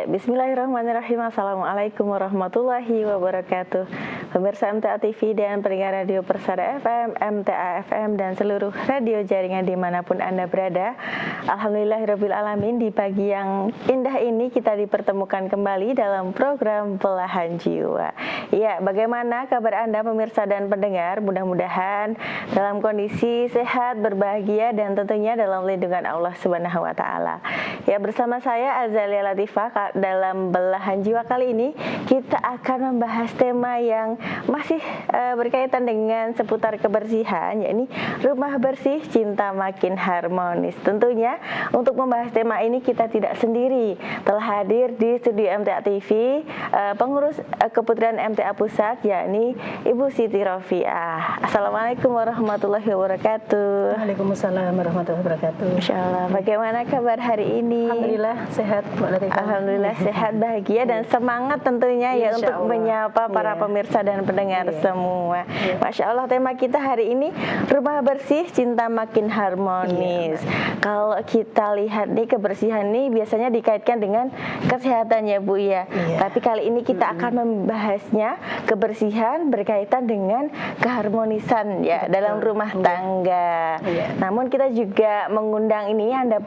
Bismillahirrahmanirrahim. Assalamualaikum warahmatullahi wabarakatuh. Pemirsa MTA TV dan pendengar Radio Persada FM, MTA FM dan seluruh radio jaringan dimanapun Anda berada. Alhamdulillahirrabbilalamin, di pagi yang indah ini kita dipertemukan kembali dalam program Belahan Jiwa. Ya, bagaimana kabar Anda pemirsa dan pendengar? Mudah-mudahan dalam kondisi sehat, berbahagia dan tentunya dalam lindungan Allah Subhanahu wa taala. Ya, bersama saya Azalia Latifah dalam Belahan Jiwa kali ini kita akan membahas tema yang masih berkaitan dengan seputar kebersihan, yakni rumah bersih cinta makin harmonis. Tentunya untuk membahas tema ini kita tidak sendiri. Telah hadir di studio MTA TV pengurus keputrian MTA Pusat, yakni Ibu Siti Rofiah. Assalamualaikum warahmatullahi wabarakatuh. Waalaikumsalam warahmatullahi wabarakatuh. Masya Allah, bagaimana kabar hari ini? Alhamdulillah sehat, Mbak Latifah. Alhamdulillah sehat, bahagia dan semangat tentunya ya untuk menyapa para pemirsa dan pendengar semua. Masya Allah, tema kita hari ini rumah bersih cinta makin harmonis. Kalau kita lihat nih, kebersihan nih biasanya dikaitkan dengan kesehatan ya Bu ya. Tapi kali ini kita akan membahasnya kebersihan berkaitan dengan keharmonisan ya dalam rumah tangga. Namun kita juga mengundang ini Anda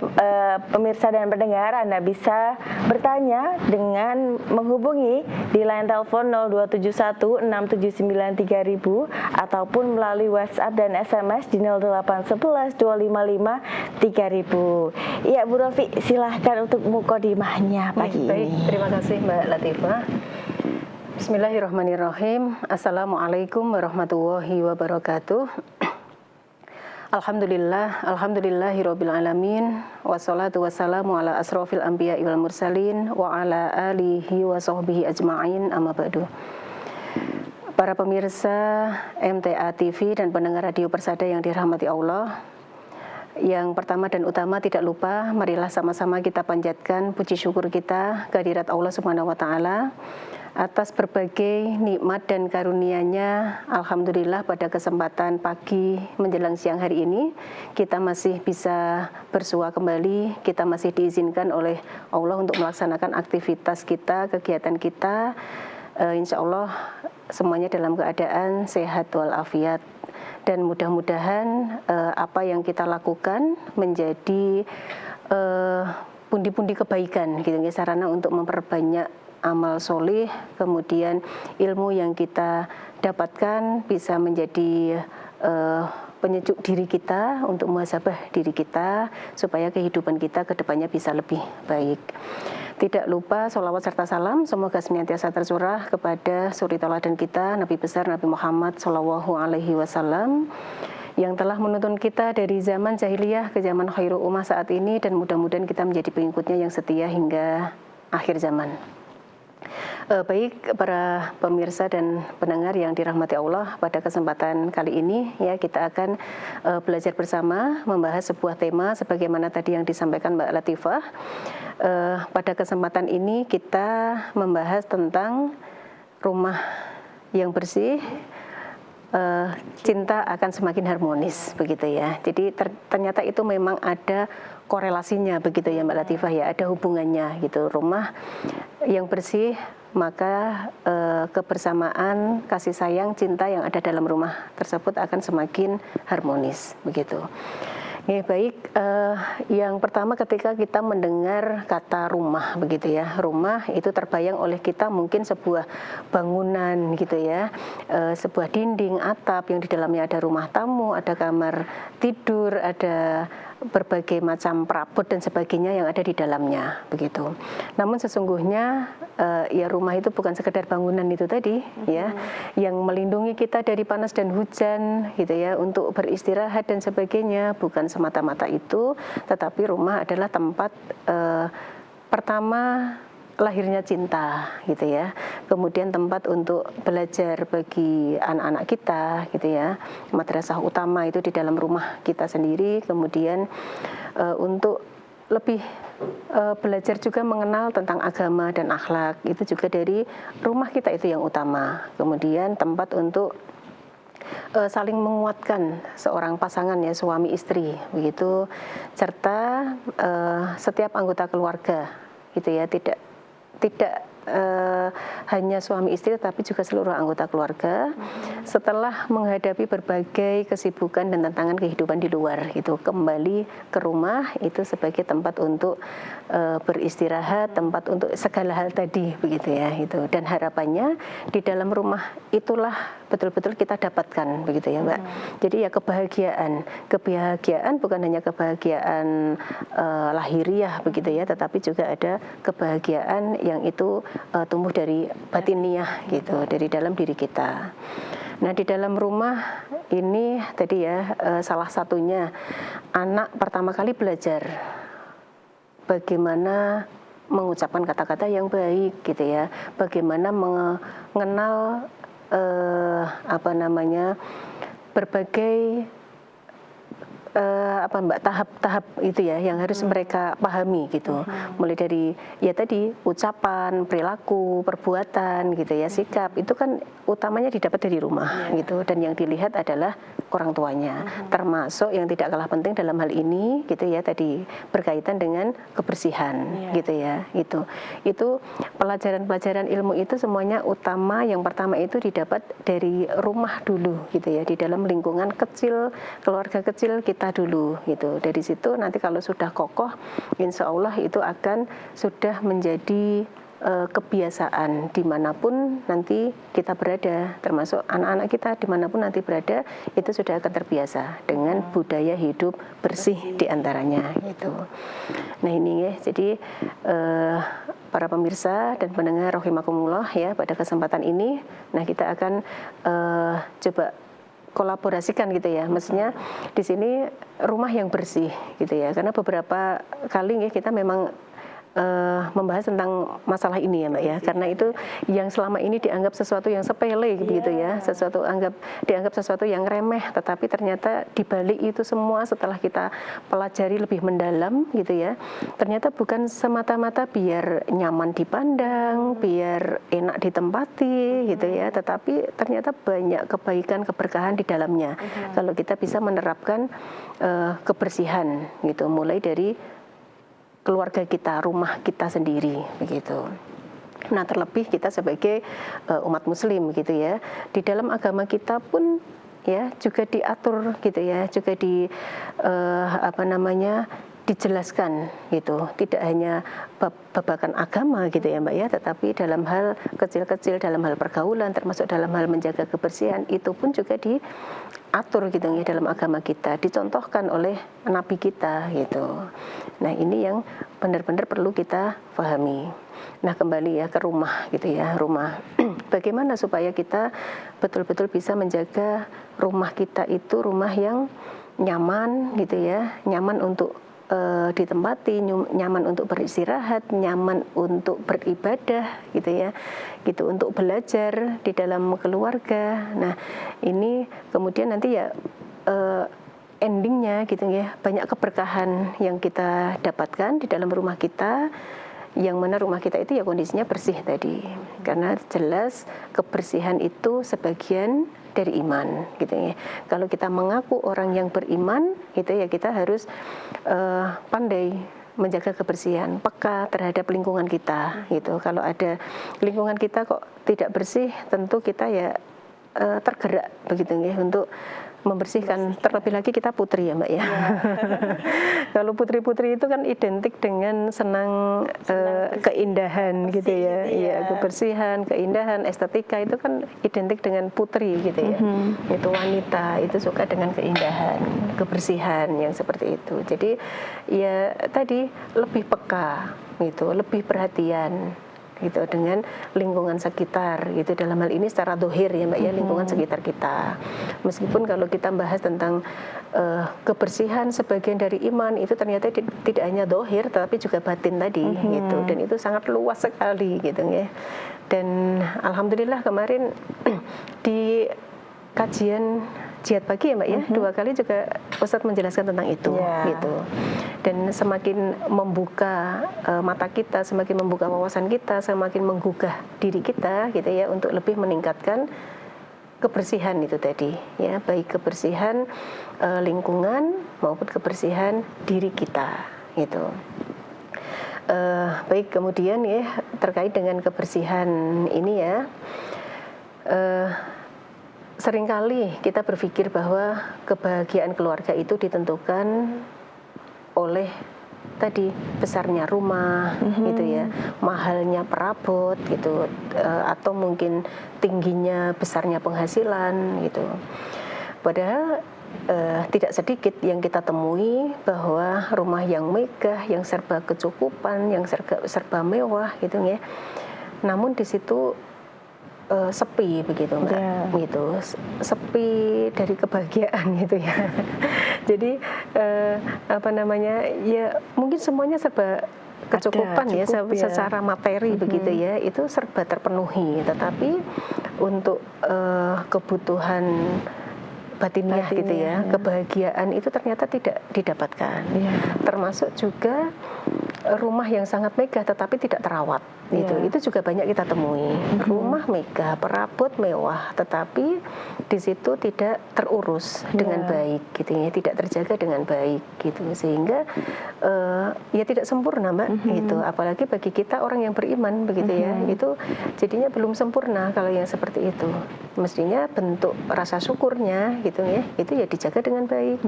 pemirsa dan pendengar, Anda bisa bertanya dengan menghubungi di line telepon 02716793.000 ataupun melalui WhatsApp dan SMS di 08112553000. Iya Bu Rofi, silahkan untuk mukadimahnya pagi Baik, ini. terima kasih Mbak Latifah. Bismillahirrahmanirrahim. Assalamualaikum warahmatullahi wabarakatuh. Alhamdulillahirabbil alamin, wassalatu wassalamu ala asrofil anbiya wal mursalin wa ala alihi wa sahbihi ajma'in, amma ba'du. Para pemirsa MTA TV dan pendengar Radio Persada yang dirahmati Allah, yang pertama dan utama tidak lupa marilah sama-sama kita panjatkan puji syukur kita kehadirat Allah Subhanahu wa taala atas berbagai nikmat dan karunia-Nya. Alhamdulillah pada kesempatan pagi menjelang siang hari ini kita masih bisa bersua kembali, kita masih diizinkan oleh Allah untuk melaksanakan aktivitas kita, kegiatan kita. Insya Allah semuanya dalam keadaan sehat walafiat, dan mudah-mudahan apa yang kita lakukan menjadi pundi-pundi kebaikan gitu ya, sarana untuk memperbanyak amal soleh, kemudian ilmu yang kita dapatkan bisa menjadi penyejuk diri kita untuk muhasabah diri kita supaya kehidupan kita ke depannya bisa lebih baik. Tidak lupa sholawat serta salam semoga senantiasa tercurah kepada suri tauladan kita Nabi besar Nabi Muhammad SAW yang telah menuntun kita dari zaman jahiliyah ke zaman khairul ummah saat ini, dan mudah-mudahan kita menjadi pengikutnya yang setia hingga akhir zaman. Baik para pemirsa dan pendengar yang dirahmati Allah, pada kesempatan kali ini ya kita akan belajar bersama membahas sebuah tema sebagaimana tadi yang disampaikan Mbak Latifah. Pada kesempatan ini kita membahas tentang rumah yang bersih, cinta akan semakin harmonis, begitu ya. Jadi ternyata itu memang ada korelasinya, begitu ya Mbak Latifah ya, ada hubungannya gitu. Rumah yang bersih, maka kebersamaan, kasih sayang, cinta yang ada dalam rumah tersebut akan semakin harmonis, begitu. Ya, baik, yang pertama ketika kita mendengar kata rumah, begitu ya, rumah itu terbayang oleh kita mungkin sebuah bangunan gitu ya, sebuah dinding, atap yang di dalamnya ada rumah tamu, ada kamar tidur, ada berbagai macam perabot dan sebagainya yang ada di dalamnya, begitu. Namun sesungguhnya ya rumah itu bukan sekedar bangunan itu tadi ya, yang melindungi kita dari panas dan hujan gitu ya, untuk beristirahat dan sebagainya, bukan semata-mata itu, tetapi rumah adalah tempat pertama lahirnya cinta gitu ya, kemudian tempat untuk belajar bagi anak-anak kita gitu ya, madrasah utama itu di dalam rumah kita sendiri, kemudian untuk lebih belajar juga mengenal tentang agama dan akhlak itu juga dari rumah kita itu yang utama, kemudian tempat untuk saling menguatkan seorang pasangan ya, suami istri begitu, serta setiap anggota keluarga gitu ya, tidak tidak hanya suami istri tapi juga seluruh anggota keluarga setelah menghadapi berbagai kesibukan dan tantangan kehidupan di luar itu kembali ke rumah itu sebagai tempat untuk beristirahat, tempat untuk segala hal tadi begitu ya itu. Dan harapannya di dalam rumah itulah betul-betul kita dapatkan begitu ya Mbak. Jadi ya kebahagiaan bukan hanya kebahagiaan lahiriah begitu ya, tetapi juga ada kebahagiaan yang itu tumbuh dari batiniah gitu, dari dalam diri kita. Nah di dalam rumah ini tadi ya salah satunya anak pertama kali belajar bagaimana mengucapkan kata-kata yang baik gitu ya, bagaimana mengenal berbagai tahap-tahap itu ya yang harus mereka pahami gitu. Mulai dari ya tadi ucapan, perilaku, perbuatan gitu ya, sikap itu kan utamanya didapat dari rumah gitu, dan yang dilihat adalah orang tuanya. Termasuk yang tidak kalah penting dalam hal ini gitu ya tadi berkaitan dengan kebersihan gitu ya. Itu pelajaran-pelajaran ilmu itu semuanya utama yang pertama itu didapat dari rumah dulu gitu ya, di dalam lingkungan kecil, keluarga kecil kita dulu gitu. Dari situ nanti kalau sudah kokoh, insya Allah itu akan sudah menjadi kebiasaan dimanapun nanti kita berada, termasuk anak-anak kita dimanapun nanti berada, itu sudah akan terbiasa dengan budaya hidup bersih diantaranya gitu. Nah ini ya, jadi para pemirsa dan pendengar rahimakumullah ya, pada kesempatan ini, nah kita akan coba kolaborasikan gitu ya, maksudnya di sini rumah yang bersih gitu ya, karena beberapa kali ya kita memang membahas tentang masalah ini ya Mbak ya, karena itu yang selama ini dianggap sesuatu yang sepele begitu ya, dianggap sesuatu yang remeh, tetapi ternyata dibalik itu semua setelah kita pelajari lebih mendalam gitu ya, ternyata bukan semata-mata biar nyaman dipandang, biar enak ditempati gitu ya, tetapi ternyata banyak kebaikan, keberkahan di dalamnya kalau kita bisa menerapkan kebersihan gitu, mulai dari keluarga kita, rumah kita sendiri begitu. Nah terlebih kita sebagai umat muslim gitu ya, di dalam agama kita pun ya juga diatur gitu ya, juga dijelaskan gitu, tidak hanya babakan agama gitu ya Mbak ya, tetapi dalam hal kecil-kecil, dalam hal pergaulan, termasuk dalam hal menjaga kebersihan itu pun juga diatur gitu ya dalam agama kita, dicontohkan oleh Nabi kita gitu. Nah ini yang benar-benar perlu kita pahami. Nah kembali ya ke rumah gitu ya, rumah. Bagaimana supaya kita betul-betul bisa menjaga rumah kita itu rumah yang nyaman gitu ya, nyaman untuk ditempati, nyaman untuk beristirahat, nyaman untuk beribadah gitu ya, gitu, untuk belajar di dalam keluarga. Nah ini kemudian nanti ya endingnya gitu ya, banyak keberkahan yang kita dapatkan di dalam rumah kita, yang mana rumah kita itu ya kondisinya bersih tadi, karena jelas kebersihan itu sebagian dari iman gitu ya. Kalau kita mengaku orang yang beriman gitu ya, kita harus pandai menjaga kebersihan, peka terhadap lingkungan kita gitu. Kalau ada lingkungan kita kok tidak bersih, tentu kita ya tergerak begitu ya untuk membersihkan. Terlebih lagi kita putri ya Mbak ya. Kalau putri-putri itu kan identik dengan senang keindahan gitu ya. Iya, kebersihan, keindahan, estetika itu kan identik dengan putri gitu ya. Itu wanita, itu suka dengan keindahan, kebersihan yang seperti itu. Jadi ya tadi lebih peka gitu, lebih perhatian gitu dengan lingkungan sekitar gitu, dalam hal ini secara dohir ya Mbak ya, lingkungan sekitar kita. Meskipun kalau kita bahas tentang kebersihan sebagian dari iman, itu ternyata tidak hanya dohir tetapi juga batin tadi gitu, dan itu sangat luas sekali gitu ya. Dan alhamdulillah kemarin di kajian jihad pagi ya Mbak ya, 2 kali juga Ustadz menjelaskan tentang itu gitu. Dan semakin membuka mata kita, semakin membuka wawasan kita, semakin menggugah diri kita gitu ya, untuk lebih meningkatkan kebersihan itu tadi ya, baik kebersihan lingkungan maupun kebersihan diri kita gitu. Baik, kemudian ya terkait dengan kebersihan ini ya, seringkali kita berpikir bahwa kebahagiaan keluarga itu ditentukan oleh tadi besarnya rumah gitu ya, mahalnya perabot gitu, atau mungkin tingginya besarnya penghasilan gitu. Padahal tidak sedikit yang kita temui bahwa rumah yang megah, yang serba kecukupan, yang serba mewah gitu ya. Namun di situ sepi begitu Mbak, gitu, sepi dari kebahagiaan gitu ya. Jadi apa namanya ya, mungkin semuanya serba kecukupan ya, secara materi begitu ya, itu serba terpenuhi, tetapi untuk kebutuhan batiniah gitu ya, kebahagiaan itu ternyata tidak didapatkan. Termasuk juga rumah yang sangat megah tetapi tidak terawat gitu. Itu juga banyak kita temui. Rumah megah, perabot mewah, tetapi di situ tidak terurus dengan baik gitu ya, tidak terjaga dengan baik gitu, sehingga ya tidak sempurna Mbak gitu. Apalagi bagi kita orang yang beriman begitu ya, itu jadinya belum sempurna kalau yang seperti itu. Mestinya bentuk rasa syukurnya gitu ya, itu ya dijaga dengan baik,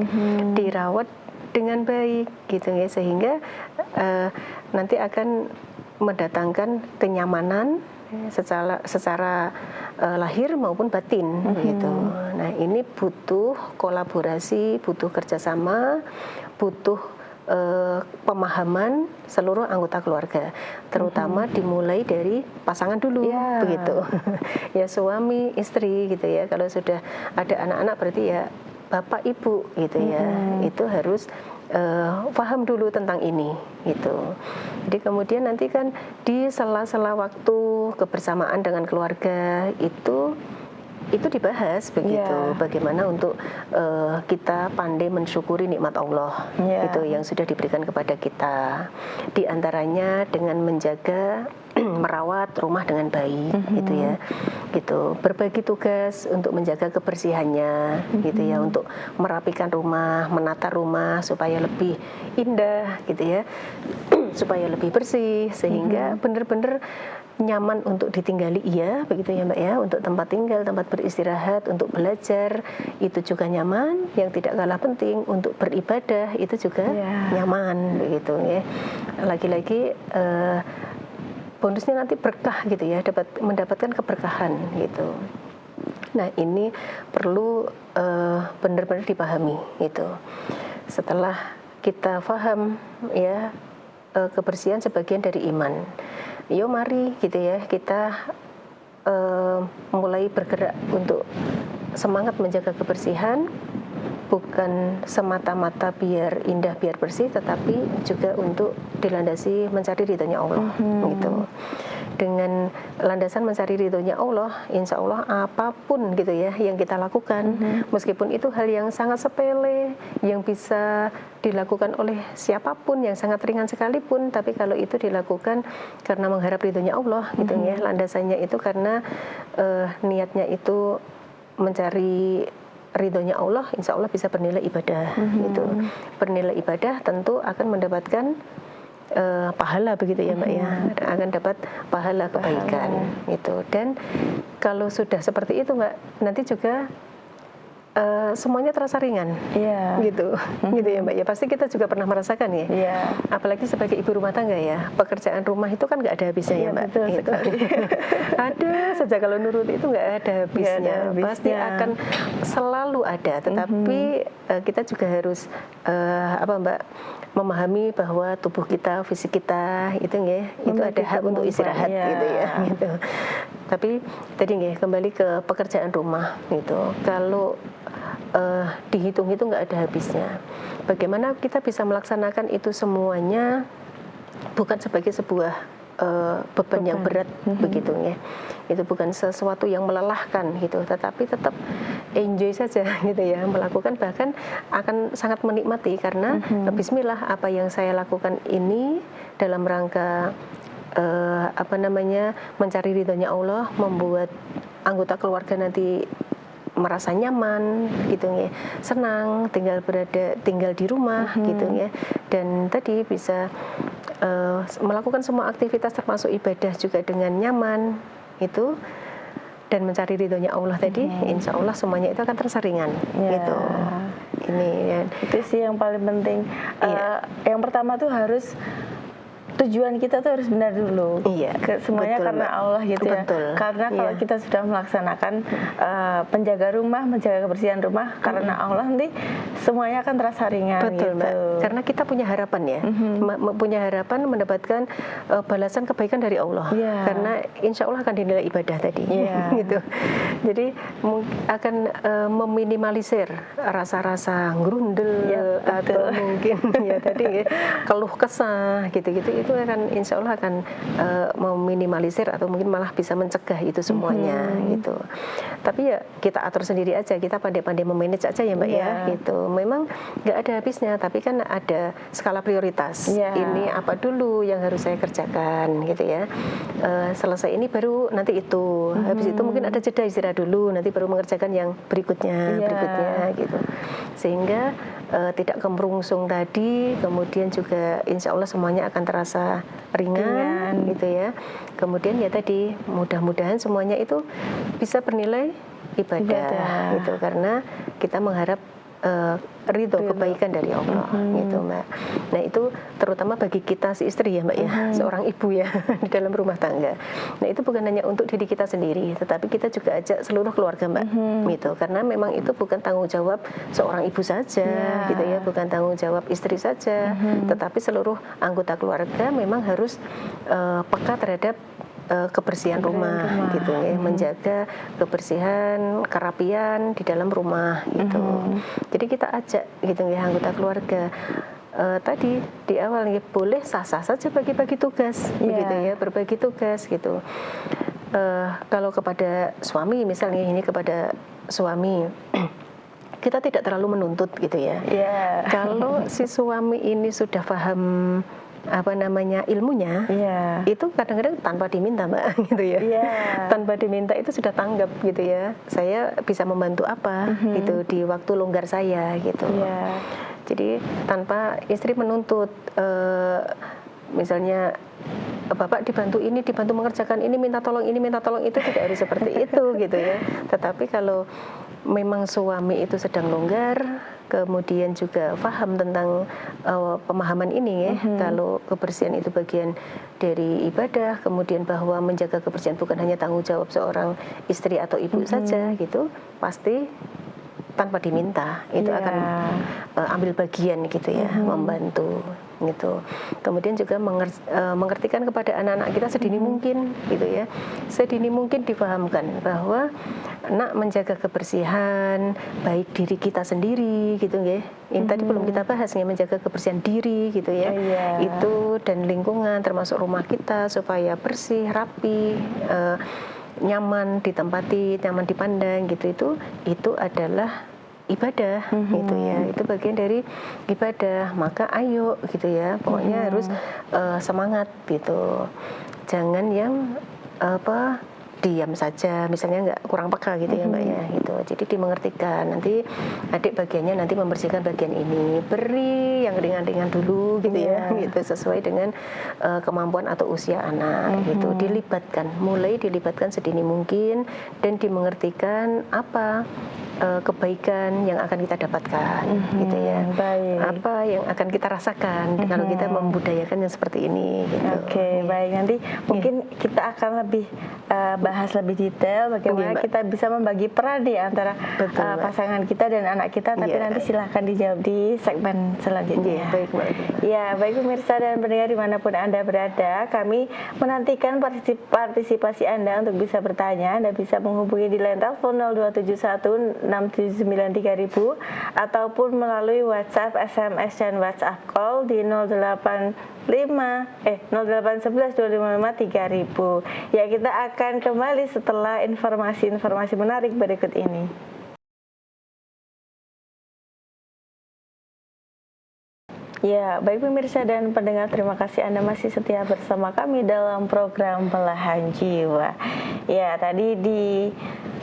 dirawat dengan baik gitu ya, sehingga nanti akan mendatangkan kenyamanan secara lahir maupun batin gitu. Nah, ini butuh kolaborasi, butuh kerjasama, butuh pemahaman seluruh anggota keluarga, terutama dimulai dari pasangan dulu begitu. Ya, suami istri gitu ya. Kalau sudah ada anak-anak berarti ya bapak ibu gitu ya, itu harus paham dulu tentang ini gitu. Jadi kemudian nanti kan di sela-sela waktu kebersamaan dengan keluarga itu dibahas begitu, bagaimana untuk kita pandai mensyukuri nikmat Allah itu yang sudah diberikan kepada kita, di antaranya dengan menjaga merawat rumah dengan baik gitu ya, gitu, berbagi tugas untuk menjaga kebersihannya gitu ya, untuk merapikan rumah, menata rumah supaya lebih indah gitu ya, supaya lebih bersih, sehingga benar-benar nyaman untuk ditinggali begitu ya Mbak ya, untuk tempat tinggal, tempat beristirahat, untuk belajar itu juga nyaman. Yang tidak kalah penting untuk beribadah itu juga nyaman begitu ya. Lagi-lagi bonusnya nanti berkah gitu ya, mendapatkan keberkahan gitu. Nah, ini perlu benar-benar dipahami gitu. Setelah kita paham ya, kebersihan sebagian dari iman, yuk mari gitu ya, kita mulai bergerak untuk semangat menjaga kebersihan, bukan semata-mata biar indah, biar bersih, tetapi juga untuk dilandasi mencari ridhonya Allah gitu. Dengan landasan mencari ridhonya Allah, insya Allah apapun gitu ya yang kita lakukan, meskipun itu hal yang sangat sepele, yang bisa dilakukan oleh siapapun, yang sangat ringan sekalipun, tapi kalau itu dilakukan karena mengharap ridhonya Allah gitu ya, landasannya itu karena niatnya itu mencari ridhonya Allah, insya Allah bisa bernilai ibadah gitu. Bernilai ibadah tentu akan mendapatkan pahala begitu ya Mbak ya, akan dapat pahala kebaikan gitu. Dan kalau sudah seperti itu Mbak, nanti juga semuanya terasa ringan gitu, gitu ya Mbak ya. Pasti kita juga pernah merasakan ya, apalagi sebagai ibu rumah tangga ya, pekerjaan rumah itu kan nggak ada habisnya ya Mbak. Betul gitu. Ada saja kalau nurut itu nggak ada habisnya, pasti akan selalu ada. Tetapi kita juga harus Mbak, memahami bahwa tubuh kita, fisik kita itu ada hak untuk istirahat gitu ya gitu. Tapi tadi kembali ke pekerjaan rumah gitu. Kalau dihitung itu nggak ada habisnya. Bagaimana kita bisa melaksanakan itu semuanya bukan sebagai sebuah beban yang berat begitu ya. Itu bukan sesuatu yang melelahkan gitu, tetapi tetap enjoy saja gitu ya, melakukan, bahkan akan sangat menikmati karena bismillah, apa yang saya lakukan ini dalam rangka mencari ridhonya Allah, membuat anggota keluarga nanti merasa nyaman gitu ya, senang tinggal di rumah gitu ya, dan tadi bisa melakukan semua aktivitas termasuk ibadah juga dengan nyaman itu dan mencari ridhonya Allah tadi, insya Allah semuanya itu akan terasa ringan gitu. Ini ya. Itu sih yang paling penting. Yang pertama tuh harus tujuan kita tuh harus benar dulu. Semuanya betul, karena Allah gitu ya. Karena kalau kita sudah melaksanakan penjaga rumah, menjaga kebersihan rumah karena Allah, nanti semuanya akan terasa ringan. Betul, gitu. Mbak. Karena kita punya harapan ya, punya harapan mendapatkan balasan kebaikan dari Allah. Karena insya Allah akan dinilai ibadah tadi. Gitu. Jadi akan meminimalisir rasa-rasa ngerundel atau mungkin ya tadi keluh kesah gitu-gitu. Itu akan insya Allah akan meminimalisir atau mungkin malah bisa mencegah itu semuanya gitu. Tapi ya kita atur sendiri aja, kita pandai-pandai memanage aja ya Mbak ya gitu. Memang nggak ada habisnya, tapi kan ada skala prioritas. Ini apa dulu yang harus saya kerjakan gitu ya. Selesai ini baru nanti itu. Habis itu mungkin ada jeda istirahat dulu, nanti baru mengerjakan yang berikutnya gitu. Sehingga tidak kemerungsung tadi, kemudian juga insya Allah semuanya akan terasa ringan gitu ya. Kemudian ya tadi mudah-mudahan semuanya itu bisa bernilai ibadah gitu, karena kita mengharap ridho kebaikan dari Allah gitu Mbak. Nah itu terutama bagi kita si istri ya Mbak ya, seorang ibu ya di dalam rumah tangga. Nah itu bukan hanya untuk diri kita sendiri, tetapi kita juga ajak seluruh keluarga Mbak gitu, karena memang itu bukan tanggung jawab seorang ibu saja gitu ya, bukan tanggung jawab istri saja, tetapi seluruh anggota keluarga memang harus peka terhadap kebersihan rumah gitu ya, menjaga kebersihan, kerapian di dalam rumah gitu. Jadi kita ajak gitu ya anggota keluarga. Tadi di awal nih boleh sah-sah saja bagi-bagi tugas begitu ya, berbagi tugas gitu. Kalau kepada suami misalnya, ini kepada suami kita tidak terlalu menuntut gitu ya. Kalau si suami ini sudah paham ilmunya, itu kadang-kadang tanpa diminta Mbak gitu ya. Tanpa diminta itu sudah tanggap gitu ya. Saya bisa membantu apa gitu di waktu longgar saya gitu. Jadi tanpa istri menuntut, misalnya Bapak dibantu ini, dibantu mengerjakan ini, minta tolong ini, minta tolong itu, tidak harus seperti itu gitu ya. Tetapi kalau memang suami itu sedang longgar, kemudian juga paham tentang pemahaman ini ya, kalau kebersihan itu bagian dari ibadah, kemudian bahwa menjaga kebersihan bukan hanya tanggung jawab seorang istri atau ibu saja gitu, pasti tanpa diminta itu akan ambil bagian gitu ya, membantu gitu. Kemudian juga mengertikan kepada anak-anak kita sedini mungkin gitu ya, sedini mungkin dipahamkan bahwa nak menjaga kebersihan baik diri kita sendiri gitu ya. Ini tadi belum kita bahas nih, menjaga kebersihan diri gitu ya, itu dan lingkungan termasuk rumah kita supaya bersih, rapi, nyaman ditempati, nyaman dipandang gitu, itu adalah ibadah gitu ya, itu bagian dari ibadah. Maka ayo gitu ya, pokoknya harus semangat gitu, jangan yang diam saja misalnya, nggak kurang peka gitu ya Mbak ya gitu. Jadi dimengertikan, nanti adik bagiannya nanti membersihkan bagian ini, beri yang ringan-ringan dulu gitu ya gitu, sesuai dengan kemampuan atau usia anak gitu. Mulai dilibatkan sedini mungkin dan dimengertikan apa kebaikan yang akan kita dapatkan gitu ya. Apa yang akan kita rasakan kalau kita membudayakan yang seperti ini gitu. Baik, nanti mungkin kita akan lebih bahas lebih detail bagaimana kita bisa membagi peran di antara pasangan kita dan anak kita, tapi nanti silahkan dijawab di segmen selanjutnya. Baik pemirsa dan pendengar dimanapun Anda berada, kami menantikan partisipasi Anda untuk bisa bertanya. Anda bisa menghubungi di line telepon 02716793.000 ataupun melalui WhatsApp, SMS dan WhatsApp call di 0811-255-3000. Ya, kita akan kembali setelah informasi-informasi menarik berikut ini. Ya, baik pemirsa dan pendengar, terima kasih Anda masih setia bersama kami dalam program Belahan Jiwa. Ya, tadi di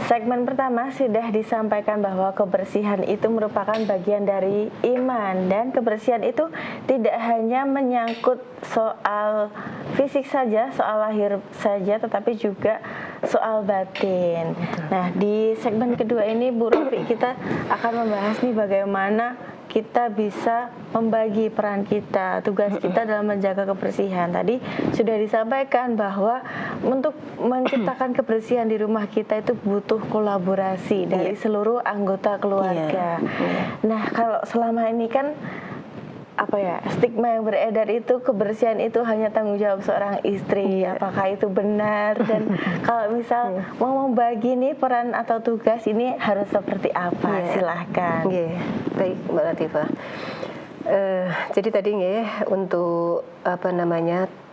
segmen pertama sudah disampaikan bahwa kebersihan itu merupakan bagian dari iman, dan kebersihan itu tidak hanya menyangkut soal fisik saja, soal lahir saja, tetapi juga soal batin. Nah, di segmen kedua ini Bu Rofi, kita akan membahas nih bagaimana kita bisa membagi peran kita, tugas kita dalam menjaga kebersihan. Tadi sudah disampaikan bahwa untuk menciptakan kebersihan di rumah kita itu butuh kolaborasi dari seluruh anggota keluarga. Nah, kalau selama ini kan stigma yang beredar itu kebersihan itu hanya tanggung jawab seorang istri. Apakah itu benar? Dan kalau misal mau membagi nih peran atau tugas ini harus seperti apa? Silahkan. Baik Mbak Latifah. Jadi tadi untuk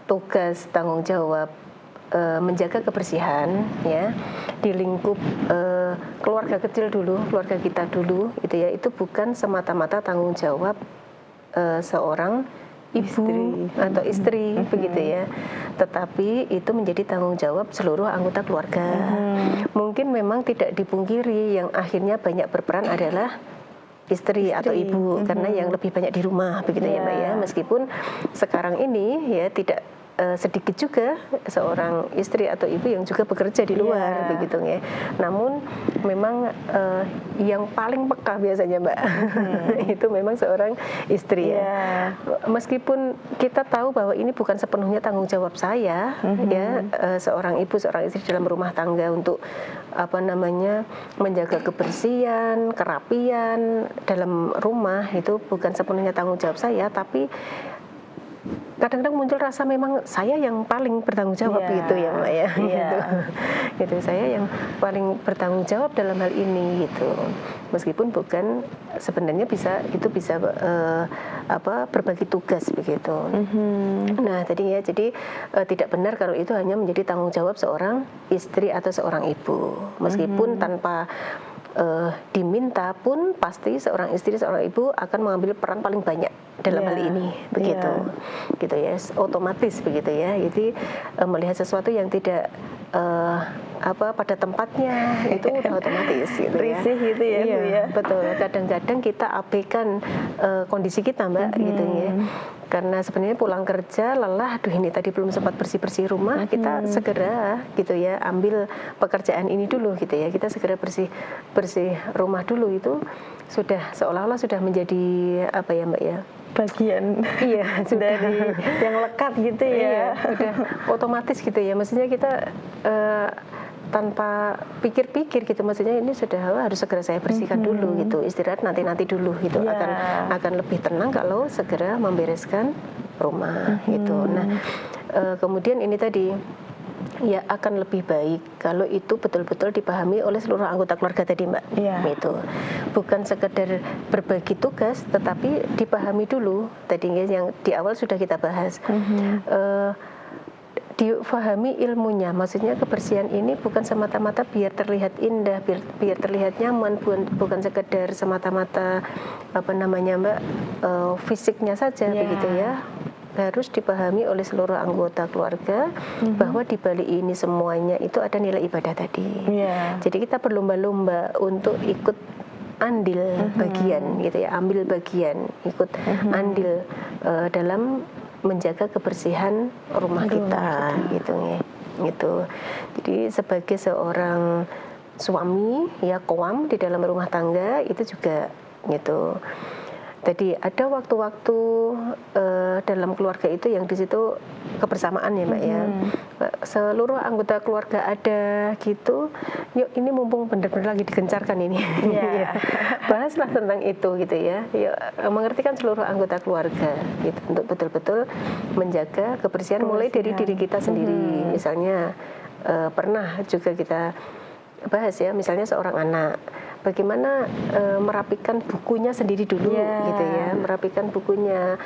tugas tanggung jawab menjaga kebersihan ya di lingkup keluarga kecil dulu, keluarga kita dulu itu bukan semata-mata tanggung jawab seorang ibu atau istri begitu ya, tetapi itu menjadi tanggung jawab seluruh anggota keluarga. Mungkin memang tidak dipungkiri yang akhirnya banyak berperan adalah istri atau ibu karena yang lebih banyak di rumah begitu ya Mbak ya. Meskipun sekarang ini ya tidak sedikit juga seorang istri atau ibu yang juga bekerja di luar begitu ya. Namun memang yang paling peka biasanya Mbak itu memang seorang istri ya. Meskipun kita tahu bahwa ini bukan sepenuhnya tanggung jawab saya ya, seorang ibu, seorang istri dalam rumah tangga untuk menjaga kebersihan, kerapian dalam rumah itu bukan sepenuhnya tanggung jawab saya, tapi kadang-kadang muncul rasa memang saya yang paling bertanggung jawab gitu ya Mbak ya. Gitu. Saya yang paling bertanggung jawab dalam hal ini gitu. Meskipun bukan sebenarnya bisa berbagi tugas begitu. Nah, jadi tidak benar kalau itu hanya menjadi tanggung jawab seorang istri atau seorang ibu. Meskipun tanpa diminta pun pasti seorang istri, seorang ibu akan mengambil peran paling banyak dalam hal ini begitu gitu ya, otomatis begitu ya. Jadi melihat sesuatu yang tidak pada tempatnya itu udah otomatis gitu ya. Risih gitu ya Bu ya. Betul, kadang-kadang kita abaikan kondisi kita Mbak gitu ya. Karena sebenarnya pulang kerja lelah, aduh ini tadi belum sempat bersih-bersih rumah, kita segera gitu ya ambil pekerjaan ini dulu gitu ya. Kita segera bersih rumah dulu, itu sudah seolah-olah sudah menjadi Mbak ya, bagian sudah dari yang lekat gitu ya. Udah otomatis gitu ya. Maksudnya kita tanpa pikir-pikir gitu, maksudnya ini sudah harus segera saya bersihkan dulu gitu, istirahat nanti dulu gitu, akan lebih tenang kalau segera membereskan rumah gitu. Nah kemudian ini tadi ya akan lebih baik kalau itu betul-betul dipahami oleh seluruh anggota keluarga tadi Mbak. Itu bukan sekedar berbagi tugas, tetapi dipahami dulu tadi yang di awal sudah kita bahas. Difahami ilmunya, maksudnya kebersihan ini bukan semata-mata biar terlihat indah, biar terlihat nyaman, bukan sekedar semata-mata Mbak fisiknya saja begitu ya. Harus dipahami oleh seluruh anggota keluarga bahwa di balik ini semuanya itu ada nilai ibadah tadi. Jadi kita berlomba-lomba untuk ikut andil bagian gitu ya, ambil bagian, ikut andil dalam menjaga kebersihan rumah kita gitu ya. Gitu. Jadi sebagai seorang suami ya, qawam di dalam rumah tangga itu juga gitu. Jadi ada waktu-waktu dalam keluarga itu yang di situ kebersamaan ya Mbak ya. Seluruh anggota keluarga ada gitu. Yuk ini mumpung benar-benar lagi digencarkan ini. Bahaslah tentang itu gitu ya. Yuk mengertikan seluruh anggota keluarga gitu untuk betul-betul menjaga kebersihan mulai dari diri kita sendiri. Misalnya pernah juga kita bahas ya, misalnya seorang anak bagaimana merapikan bukunya sendiri dulu gitu ya, merapikan bukunya,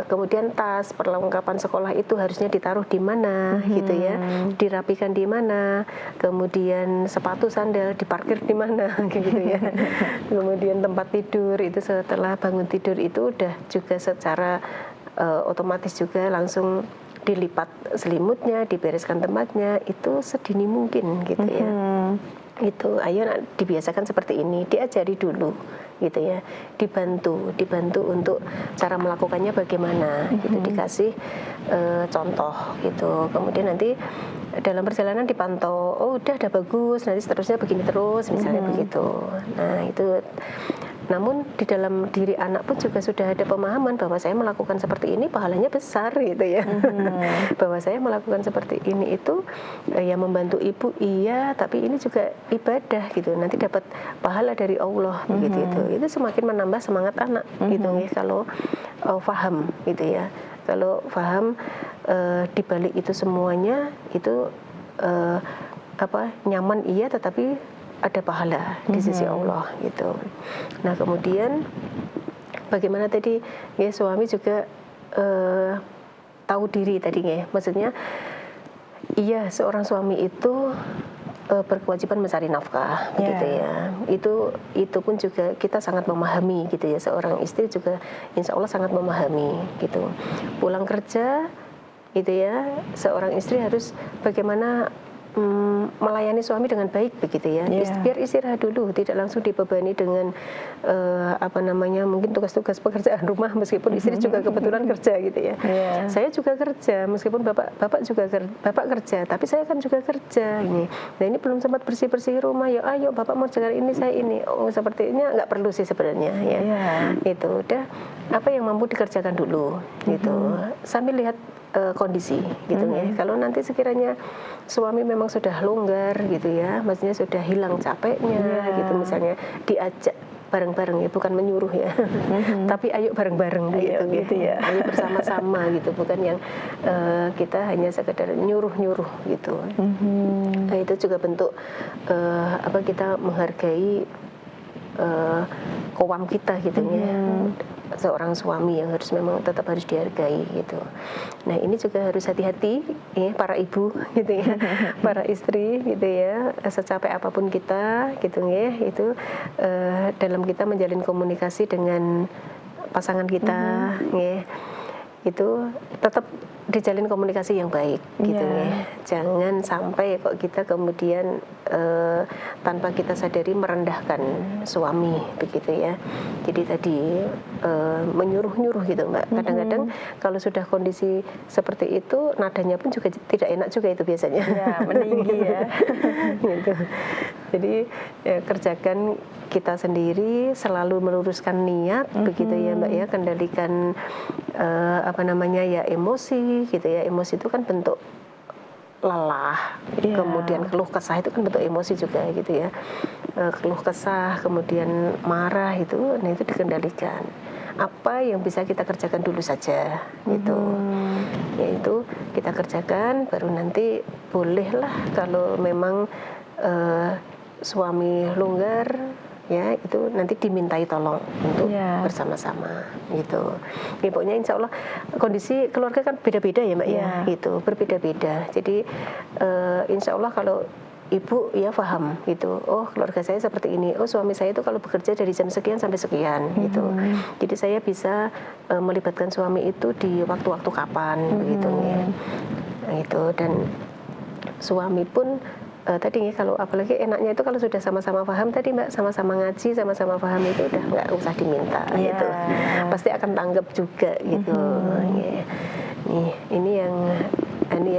kemudian tas perlengkapan sekolah itu harusnya ditaruh di mana gitu ya, dirapikan di mana, kemudian sepatu sandal diparkir di mana gitu ya, kemudian tempat tidur itu setelah bangun tidur itu udah juga secara otomatis juga langsung dilipat selimutnya, dibereskan tempatnya itu sedini mungkin gitu ya. Itu ayo dibiasakan seperti ini, diajari dulu gitu ya, dibantu untuk cara melakukannya bagaimana gitu, dikasih contoh gitu, kemudian nanti dalam perjalanan dipantau, oh udah bagus, nanti seterusnya begini terus misalnya begitu. Nah itu, namun di dalam diri anak pun juga sudah ada pemahaman bahwa saya melakukan seperti ini pahalanya besar gitu ya. Bahwa saya melakukan seperti ini itu ya membantu ibu iya, tapi ini juga ibadah gitu. Nanti dapat pahala dari Allah begitu itu. Itu semakin menambah semangat anak gitu ya kalau paham gitu ya. Kalau paham di balik itu semuanya itu nyaman iya, tetapi ada pahala di sisi Allah gitu. Nah kemudian bagaimana tadi ya, suami juga tahu diri tadi ya, maksudnya iya seorang suami itu berkewajiban mencari nafkah gitu ya. Itu pun juga kita sangat memahami gitu ya, seorang istri juga insya Allah sangat memahami gitu. Pulang kerja gitu ya, seorang istri harus bagaimana melayani suami dengan baik begitu ya, biar istirahat dulu, tidak langsung dibebani dengan mungkin tugas-tugas pekerjaan rumah, meskipun istri juga kebetulan kerja gitu ya. Saya juga kerja, meskipun bapak kerja, tapi saya kan juga kerja ini. Nah ini belum sempat bersih-bersih rumah, ya ayo bapak mau jaga ini, saya ini. Oh sepertinya nggak perlu sih sebenarnya ya. Itu udah apa yang mampu dikerjakan dulu gitu, sambil lihat kondisi gitu ya. Kalau nanti sekiranya suami memang sudah longgar gitu ya, maksudnya sudah hilang capeknya gitu, misalnya diajak bareng-bareng ya, bukan menyuruh ya, tapi ayo bareng-bareng gitu ya, ayo bersama-sama gitu, bukan yang kita hanya sekedar nyuruh-nyuruh gitu. Nah, itu juga bentuk kita menghargai kowam kita gitu ya, seorang suami yang memang tetap harus dihargai gitu. Nah ini juga harus hati-hati ya para ibu gitu ya, para istri gitu ya, secapek apapun kita gitu ya, itu dalam kita menjalin komunikasi dengan pasangan kita ya, itu tetap dijalin komunikasi yang baik gitu ya. Jangan sampai kok kita kemudian tanpa kita sadari merendahkan suami begitu ya. Jadi tadi menyuruh-nyuruh gitu Mbak. Kadang-kadang kalau sudah kondisi seperti itu nadanya pun juga tidak enak juga itu biasanya. Meninggi ya. Gitu. Jadi kerjakan kita sendiri, selalu meluruskan niat begitu ya Mbak ya, kendalikan emosi gitu ya. Emosi itu kan bentuk lelah, kemudian keluh kesah itu kan bentuk emosi juga gitu ya. Keluh kesah, kemudian marah itu, nah itu dikendalikan. Apa yang bisa kita kerjakan dulu saja gitu, yaitu kita kerjakan, baru nanti bolehlah kalau memang suami longgar ya, itu nanti dimintai tolong untuk bersama-sama gitu. Ya, pokoknya insya Allah kondisi keluarga kan beda-beda ya Mbak ya, gitu, berbeda-beda. Jadi insya Allah kalau ibu ya paham gitu, oh keluarga saya seperti ini, oh suami saya itu kalau bekerja dari jam sekian sampai sekian gitu. Jadi saya bisa melibatkan suami itu di waktu-waktu kapan begitu ya. Nah, itu, dan suami pun tadi kalau apalagi enaknya itu kalau sudah sama-sama paham tadi Mbak, sama-sama ngaji, sama-sama paham itu udah nggak usah diminta gitu, pasti akan tanggap juga gitu. Nih ini yang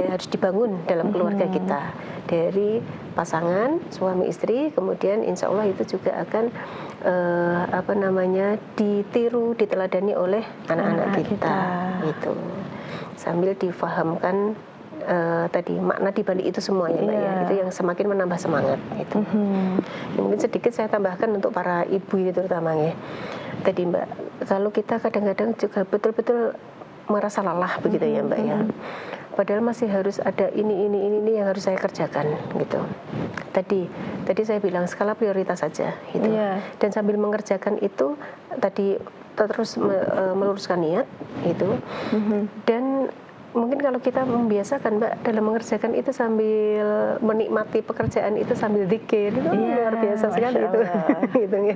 harus dibangun dalam keluarga kita, dari pasangan suami istri, kemudian insya Allah itu juga akan ditiru, diteladani oleh anak-anak kita gitu, sambil difahamkan tadi makna di balik itu semua ya Mbak ya, itu yang semakin menambah semangat itu. Mungkin sedikit saya tambahkan untuk para ibu itu terutama ya. Tadi Mbak, kalau kita kadang-kadang juga betul-betul merasa lelah begitu ya Mbak ya. padahal masih harus ada ini yang harus saya kerjakan gitu. Tadi saya bilang skala prioritas saja gitu. Dan sambil mengerjakan itu tadi terus meluruskan niat gitu. Dan mungkin kalau kita membiasakan Mbak dalam mengerjakan itu sambil menikmati pekerjaan itu sambil zikir itu luar biasa sekali itu gitu ya.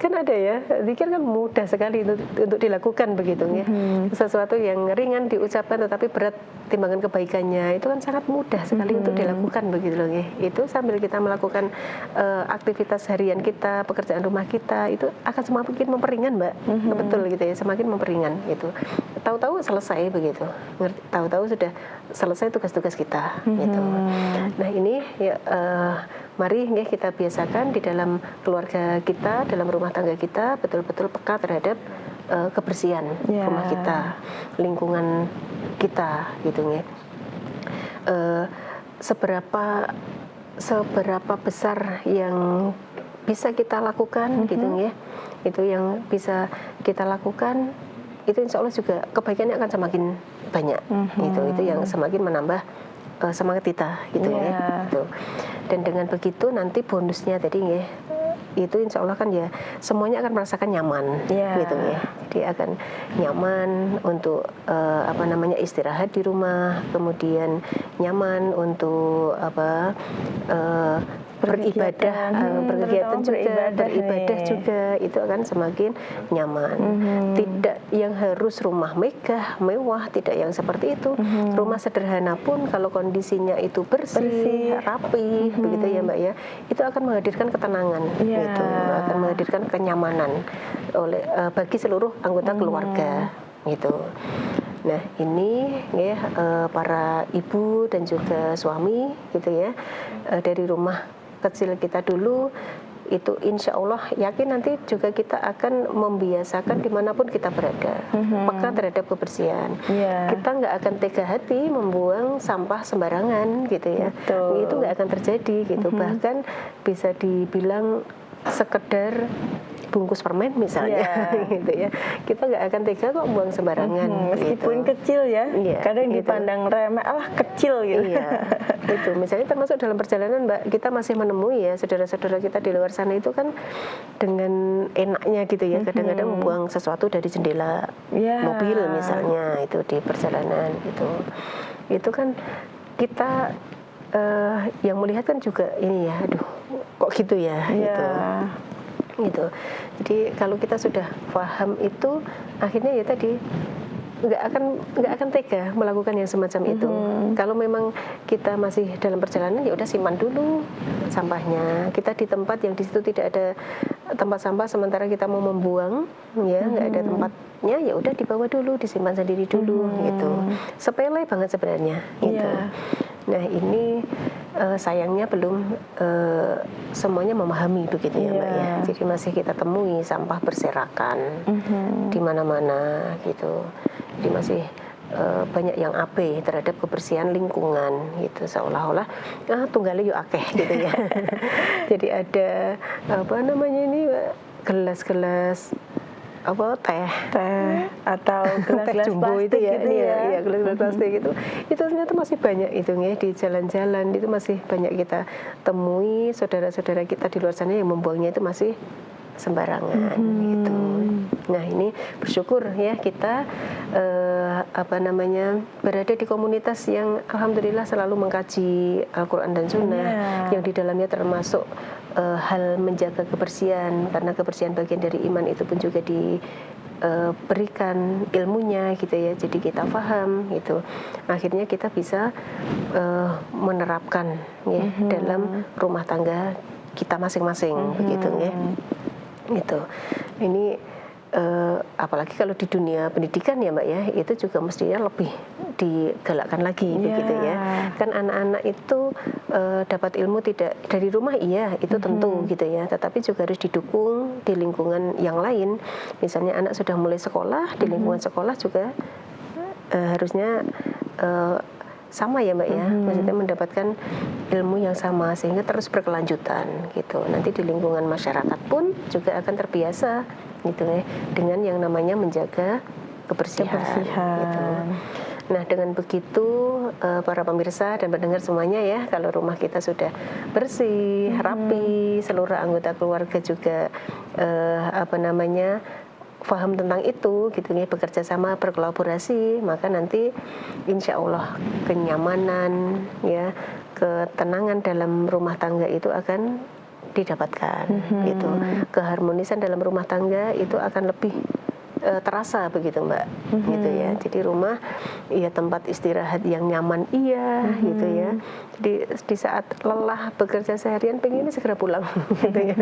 Kan ada ya, zikir kan mudah sekali untuk dilakukan begitu ya. Sesuatu yang ringan diucapkan tetapi berat timbangan kebaikannya itu kan sangat mudah sekali untuk dilakukan begitu loh ya. Itu sambil kita melakukan aktivitas harian kita, pekerjaan rumah kita itu akan semakin memperingan Mbak. Betul gitu ya, semakin memperingan gitu. Tahu-tahu selesai begitu. Tahu-tahu sudah selesai tugas-tugas kita gitu. Nah ini ya mari ya kita biasakan di dalam keluarga kita, dalam rumah tangga kita betul-betul peka terhadap kebersihan rumah kita, lingkungan kita gitu ya. Seberapa besar yang bisa kita lakukan gitu ya. Itu yang bisa kita lakukan itu insya Allah juga kebaikannya akan semakin banyak itu yang semakin menambah semangat kita gitu ya gitu. Dan dengan begitu nanti bonusnya tadi ya itu insya Allah kan ya semuanya akan merasakan nyaman gitu ya. Jadi akan nyaman untuk istirahat di rumah, kemudian nyaman untuk beribadah, berkegiatan juga, beribadah juga itu akan semakin nyaman. Tidak yang harus rumah megah, mewah, tidak yang seperti itu. Rumah sederhana pun kalau kondisinya itu bersih, rapi, begitu ya Mbak ya, itu akan menghadirkan ketenangan, gitu, akan menghadirkan kenyamanan bagi seluruh anggota keluarga, gitu. Nah ini ya para ibu dan juga suami, gitu ya, dari rumah kecil kita dulu itu insya Allah yakin nanti juga kita akan membiasakan dimanapun kita berada peka terhadap kebersihan. Kita nggak akan tega hati membuang sampah sembarangan gitu ya. Itu nggak akan terjadi gitu. Bahkan bisa dibilang sekedar bungkus permen misalnya gitu ya, kita nggak akan tega kok buang sembarangan meskipun gitu. Kecil ya kadang gitu. Dipandang remeh kecil gitu itu misalnya termasuk dalam perjalanan Mbak, kita masih menemui ya saudara-saudara kita di luar sana itu kan dengan enaknya gitu ya kadang-kadang membuang sesuatu dari jendela mobil misalnya itu di perjalanan itu kan kita yang melihat kan juga ini ya aduh kok gitu ya gitu. Jadi kalau kita sudah paham itu akhirnya ya tadi nggak akan tega melakukan yang semacam itu. Kalau memang kita masih dalam perjalanan ya udah simpan dulu sampahnya. Kita di tempat yang di situ tidak ada tempat sampah sementara kita mau membuang ya nggak ada tempatnya ya udah dibawa dulu disimpan sendiri dulu gitu. Sepele banget sebenarnya gitu. Nah ini sayangnya belum semuanya memahami begitu ya Mbak ya. Jadi masih kita temui sampah berserakan di mana-mana gitu. Jadi masih banyak yang abe terhadap kebersihan lingkungan gitu seolah-olah tunggalnya yuk akeh gitu ya. Jadi ada gelas-gelas teh atau gelas-gelas jumbo plastik itu ya, gitu iya gelas-gelas plastik itu ternyata masih banyak itu ya di jalan-jalan itu masih banyak kita temui saudara-saudara kita di luar sana yang membuangnya itu masih sembarangan gitu. Nah ini bersyukur ya kita berada di komunitas yang alhamdulillah selalu mengkaji Al-Quran dan Sunnah yang di dalamnya termasuk hal menjaga kebersihan karena kebersihan bagian dari iman itu pun juga diberikan ilmunya gitu ya. Jadi kita paham gitu. Akhirnya kita bisa menerapkan ya dalam rumah tangga kita masing-masing begitu ya. Gitu. Ini apalagi kalau di dunia pendidikan ya Mbak ya, itu juga mestinya lebih digalakkan lagi begitu ya. Kan anak-anak itu dapat ilmu tidak dari rumah itu tentu gitu ya, tetapi juga harus didukung di lingkungan yang lain. Misalnya anak sudah mulai sekolah, di lingkungan sekolah juga harusnya sama ya Mbak ya, maksudnya mendapatkan ilmu yang sama sehingga terus berkelanjutan gitu. Nanti di lingkungan masyarakat pun juga akan terbiasa gitu ya dengan yang namanya menjaga kebersihan. Gitu. Nah, dengan begitu para pemirsa dan pendengar semuanya ya, kalau rumah kita sudah bersih, rapi, seluruh anggota keluarga juga paham tentang itu gitu ya, bekerja sama, berkolaborasi, maka nanti insya Allah kenyamanan ya, ketenangan dalam rumah tangga itu akan didapatkan gitu. Keharmonisan dalam rumah tangga itu akan lebih terasa begitu Mbak, gitu ya. Jadi rumah ya tempat istirahat yang nyaman gitu ya. Jadi di saat lelah bekerja seharian pengennya segera pulang gitu ya.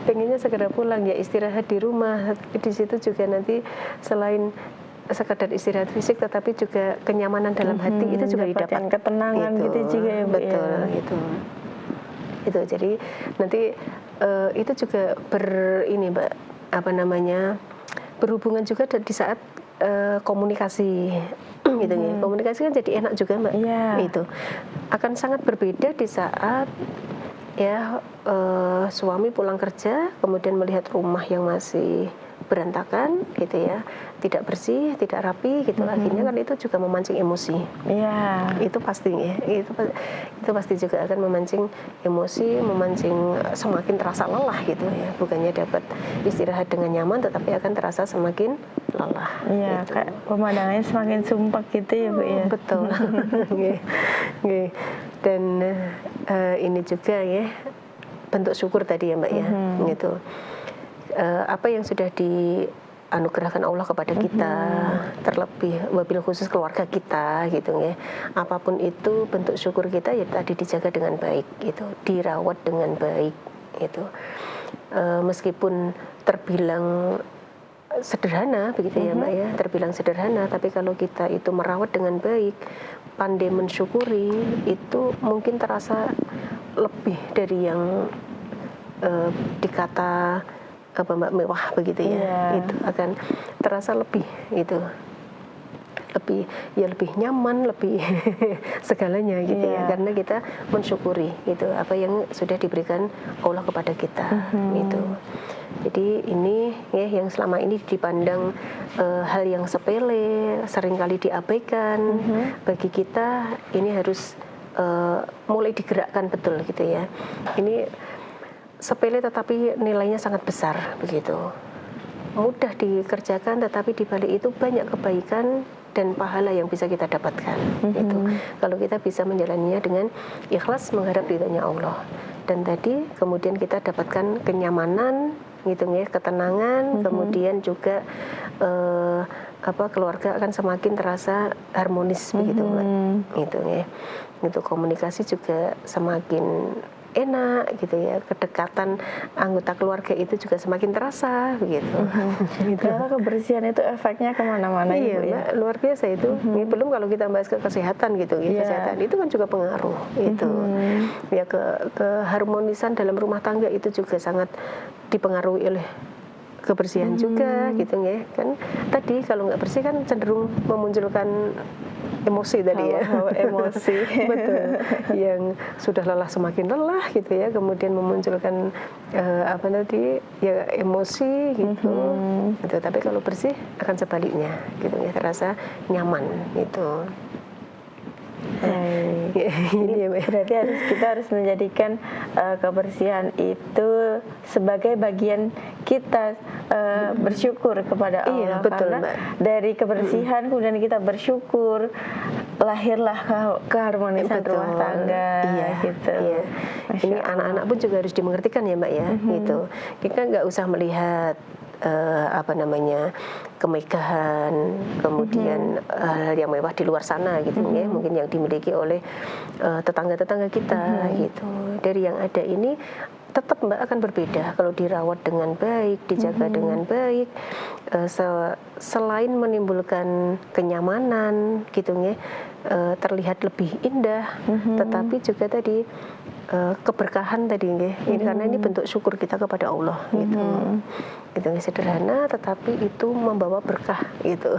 Pengennya segera pulang ya, istirahat di rumah. Tapi di situ juga nanti selain sekadar istirahat fisik tetapi juga kenyamanan dalam hati itu juga didapat. Ketenangan gitu juga ya, Bu. Betul ya. Gitu. Itu jadi nanti itu juga Mbak, berhubungan juga di saat komunikasi gitu ya. Komunikasi kan jadi enak juga Mbak. Itu akan sangat berbeda di saat ya suami pulang kerja kemudian melihat rumah yang masih berantakan gitu ya, tidak bersih, tidak rapi gitu, akhirnya kan itu juga memancing emosi. Itu pasti ya, itu pasti juga akan memancing emosi, memancing semakin terasa lelah gitu ya, bukannya dapat istirahat dengan nyaman tetapi akan terasa semakin lelah. Gitu. Kayak pemandangannya semakin sumpek gitu ya Bu ya. Betul. Dan ini juga ya bentuk syukur tadi ya Mbak ya, gitu. Apa yang sudah dianugerahkan Allah kepada kita, terlebih wabil khusus keluarga kita gitu ya. Apapun itu bentuk syukur kita ya tadi dijaga dengan baik gitu, dirawat dengan baik gitu. Meskipun terbilang sederhana begitu ya Mbak ya, terbilang sederhana, tapi kalau kita itu merawat dengan baik, pandai mensyukuri, itu mungkin terasa lebih dari yang dikata mewah begitu ya. Itu akan terasa lebih itu, lebih nyaman, lebih segalanya gitu ya, karena kita mensyukuri gitu apa yang sudah diberikan Allah kepada kita gitu. Jadi ini ya yang selama ini dipandang hal yang sepele, seringkali diabaikan, bagi kita ini harus mulai digerakkan betul gitu ya. Ini sepele tetapi nilainya sangat besar begitu. Mudah dikerjakan tetapi di balik itu banyak kebaikan dan pahala yang bisa kita dapatkan. Itu kalau kita bisa menjalaninya dengan ikhlas mengharap ridhonya Allah. Dan tadi kemudian kita dapatkan kenyamanan gitu ya, ketenangan, kemudian juga keluarga akan semakin terasa harmonis begitu Mbak. Gitu ya. Itu komunikasi juga semakin enak gitu ya, kedekatan anggota keluarga itu juga semakin terasa begitu. Karena kebersihan itu efeknya kemana-mana iya, ya, luar biasa itu. Belum kalau kita bahas ke kesehatan gitu, kesehatan itu kan juga pengaruh itu. Ya keharmonisan dalam rumah tangga itu juga sangat dipengaruhi oleh kebersihan juga gitu ya. Kan tadi kalau nggak bersih kan cenderung memunculkan emosi tadi hawa emosi. Betul. Yang sudah lelah semakin lelah gitu ya, kemudian memunculkan emosi gitu. Gitu. Tapi kalau bersih akan sebaliknya gitu ya, terasa nyaman gitu. Berarti kita harus menjadikan kebersihan itu sebagai bagian kita bersyukur kepada Allah. Betul, karena Mbak. Dari kebersihan kemudian kita bersyukur, lahirlah keharmonisan rumah tangga. Gitu. Ini anak-anak pun juga harus dimengertikan ya Mbak ya. Gitu. Kita nggak usah melihat kemegahan, kemudian hal yang mewah di luar sana gitu ya, mungkin yang dimiliki oleh tetangga-tetangga kita gitu. Dari yang ada ini tetap Mbak akan berbeda kalau dirawat dengan baik, dijaga dengan baik, selain menimbulkan kenyamanan gitu ya, terlihat lebih indah, tetapi juga tadi keberkahan tadi ya. Ini karena ini bentuk syukur kita kepada Allah gitu. Itu sederhana tetapi itu membawa berkah gitu.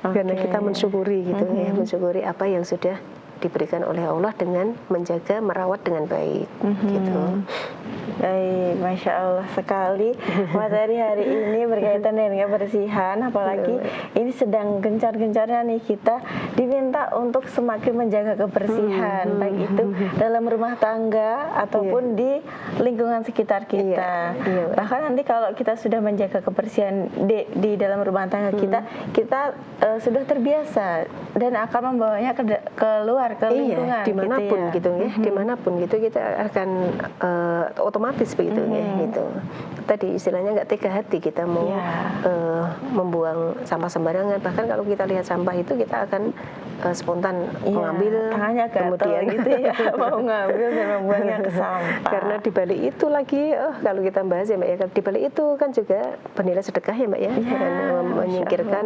Karena kita mensyukuri gitu ya, mensyukuri apa yang sudah diberikan oleh Allah dengan menjaga, merawat dengan baik. Gitu. Baik, Masya Allah sekali materi hari ini berkaitan dengan kebersihan, apalagi ini sedang gencar-gencarnya nih kita diminta untuk semakin menjaga kebersihan, baik itu dalam rumah tangga ataupun di lingkungan sekitar kita. Bahkan nanti kalau kita sudah menjaga kebersihan di dalam rumah tangga kita sudah terbiasa dan akan membawanya keluar ke lingkungan, dimanapun gitu ya. Dimanapun gitu kita akan otomatis begitu ya gitu. Tadi istilahnya nggak tega hati kita mau membuang sampah sembarangan. Bahkan kalau kita lihat sampah itu kita akan spontan mengambil, tangannya kemudian gitu ya, mau ngambil dan membuangnya ke sampah. Karena di balik itu lagi, kalau kita bahas ya Mbak ya, di balik itu kan juga bernilai sedekah ya Mbak ya, menyingkirkan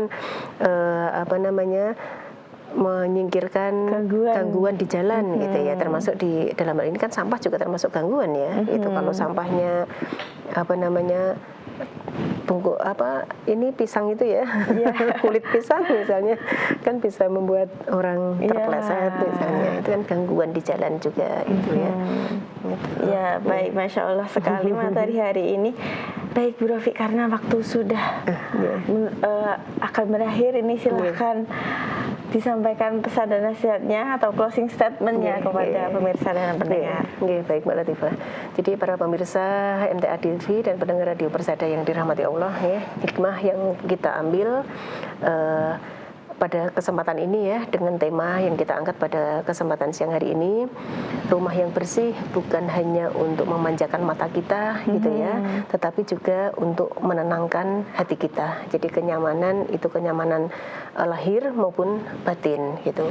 menyingkirkan gangguan di jalan gitu ya, termasuk di dalam hal ini kan sampah juga termasuk gangguan ya. Itu kalau sampahnya bungkus ini pisang itu ya, kulit pisang misalnya kan bisa membuat orang terpeleset misalnya, itu kan gangguan di jalan juga itu ya. Gitu. Ya baik, Masya Allah sekali materi hari ini. Baik Bu Rofi, karena waktu sudah akan berakhir, ini silahkan disampaikan pesan dan nasihatnya atau closing statementnya kepada pemirsa dan pendengar. Baik Mbak Latifah. Jadi para pemirsa MTA TV dan pendengar Radio Persada yang dirahmati Allah ya, hikmah yang kita ambil pada kesempatan ini ya, dengan tema yang kita angkat pada kesempatan siang hari ini, rumah yang bersih bukan hanya untuk memanjakan mata kita gitu ya, tetapi juga untuk menenangkan hati kita. Jadi kenyamanan itu kenyamanan lahir maupun batin gitu.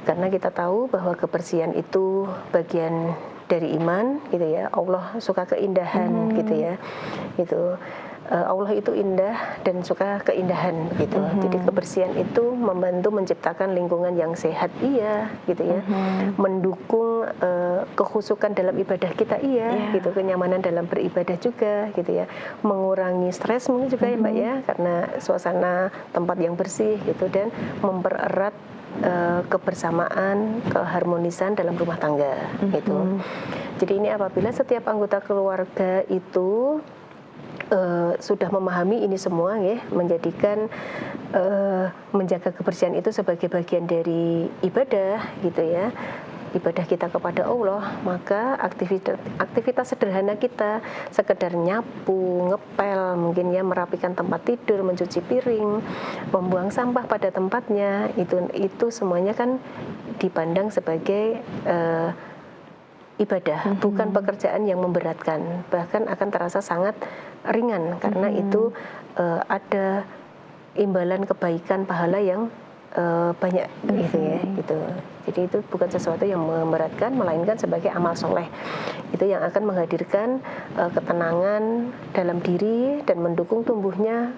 Karena kita tahu bahwa kebersihan itu bagian dari iman gitu ya. Allah suka keindahan gitu ya. Itu Allah itu indah dan suka keindahan gitu. Jadi kebersihan itu membantu menciptakan lingkungan yang sehat gitu ya. Mendukung kekhusyukan dalam ibadah kita gitu, kenyamanan dalam beribadah juga gitu ya. Mengurangi stres mungkin juga ya Mbak ya, karena suasana tempat yang bersih gitu, dan mempererat kebersamaan, keharmonisan dalam rumah tangga gitu. Jadi ini apabila setiap anggota keluarga itu sudah memahami ini semua ya, menjadikan menjaga kebersihan itu sebagai bagian dari ibadah gitu ya, ibadah kita kepada Allah, maka aktivitas sederhana kita, sekedar nyapu, ngepel, mungkin ya, merapikan tempat tidur, mencuci piring, membuang sampah pada tempatnya, itu semuanya kan dipandang sebagai ibadah, bukan pekerjaan yang memberatkan, bahkan akan terasa sangat ringan karena itu ada imbalan kebaikan pahala yang banyak gitu ya gitu. Jadi itu bukan sesuatu yang memberatkan, melainkan sebagai amal soleh. Itu yang akan menghadirkan ketenangan dalam diri dan mendukung tumbuhnya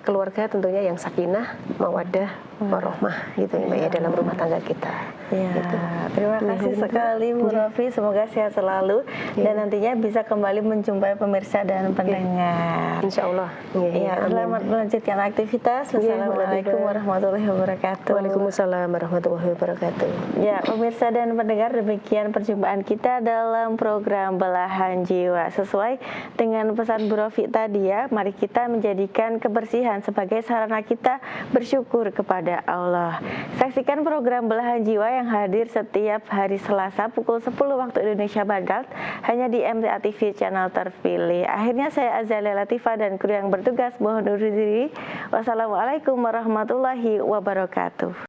keluarga tentunya yang sakinah, mawaddah, warahmah gitu ya dalam rumah tangga kita. Gitu. Terima kasih sekali Bu Rofi, semoga sehat selalu dan nantinya bisa kembali menjumpai pemirsa dan pendengar. Insya Allah. Selamat melanjutkan aktivitas. Wassalamualaikum warahmatullahi wabarakatuh. Waalaikumsalam warahmatullahi wabarakatuh. Ya, pemirsa dan pendengar, demikian perjumpaan kita dalam program Belahan Jiwa. Sesuai dengan pesan Bu Rofi tadi ya, mari kita menjadikan kebersihan sebagai sarana kita bersyukur kepada Allah. Saksikan program Belahan Jiwa yang hadir setiap hari Selasa pukul 10 waktu Indonesia Barat hanya di MTA TV channel terpilih. Akhirnya saya Azalia Latifah dan kru yang bertugas mohon undur diri. Wassalamualaikum warahmatullahi wabarakatuh.